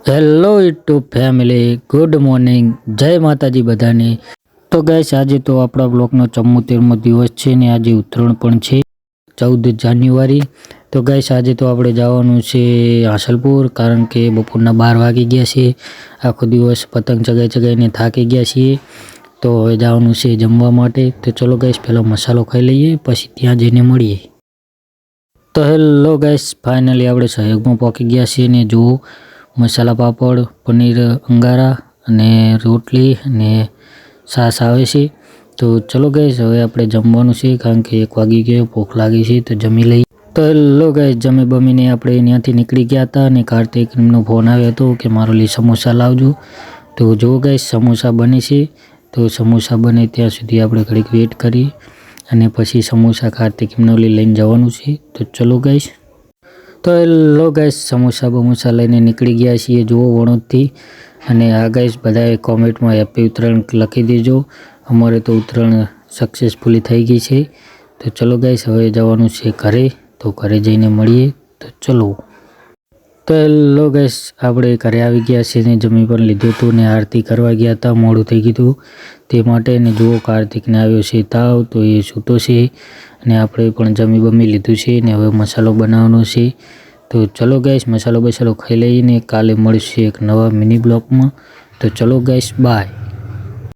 Hello YouTube family, good morning, જય માતાજી બધાને। તો ગાઈસ આજે તો આપણા બ્લોગનો 74મો દિવસ છે ને આજે ઉત્તરાયણ પણ છે 14 જાન્યુઆરી। તો ગાઈસ આજે તો આપણે જવાનું છે હાંસલપુર, કારણ કે બપોરના 12 વાગી ગયા છે। આખો દિવસ પતંગ ચગાવીને થાકી ગયા છીએ, તો હવે જવાનું છે જમવા માટે। તો ચલો ગાઈસ પહેલા મસાલો ખાઈ લઈએ, પછી ત્યાં જઈને મળીએ। તો હેલો ગાઈસ, ફાઇનલી આપણે સહયોગમાં પહોંચી ગયા છીએ ને જુઓ મસાલા પાપડ, પનીર અંગારા અને રોટલી અને છાશ આવે છે। તો ચલો ગાઈસ હવે આપણે જમવાનું છે, કારણ કે 1 વાગી ગયો, ભૂખ લાગી છે તો જમી લઈએ। તો હેલો ગાઈસ, જમી બમીને આપણે ત્યાંથી નીકળી ગયા હતા અને કાર્તિકનો ફોન આવ્યો હતો કે મારો ਲਈ સમોસા લાવજો। તો જો ગાઈસ સમોસા બને છે, તો સમોસા બને ત્યાં સુધી આપણે ઘડીક વેઇટ કરી અને પછી સમોસા કાર્તિકનો લઈને જવાનું છે। તો ચલો ગાઈસ। તો હેલો ગાઈસ, સમોસા લઈને નીકળી ગયા છીએ જુઓ વણોદથી। અને આ ગાઈસ બધાએ કોમેન્ટમાં હેપી ઉત્તરાયણ લખી દેજો, અમારે તો ઉત્તરાયણ સક્સેસફુલી થઈ ગઈ છે। તો ચલો ગાઈસ હવે જવાનું છે ઘરે, તો ઘરે જઈને મળીએ। તો ચલો। તો હેલો ગાઈસ, આપણે ઘરે આવી ગયા છીએ ને જમી પણ લીધું હતું ને આરતી કરવા ગયા હતા, મોડું થઈ ગયું હતું તે માટે। ને જુઓ કાર્તિકને આવ્યો છે તાવ, તો એ સૂતો છે અને આપણે પણ જમી બમી લીધું છે ને હવે મસાલો બનાવવાનો છે। તો ચલો ગાઈસ મસાલો ખાઈ લઈને કાલે મળશે એક નવા મિની બ્લોગમાં। તો ચલો ગાઈસ, બાય।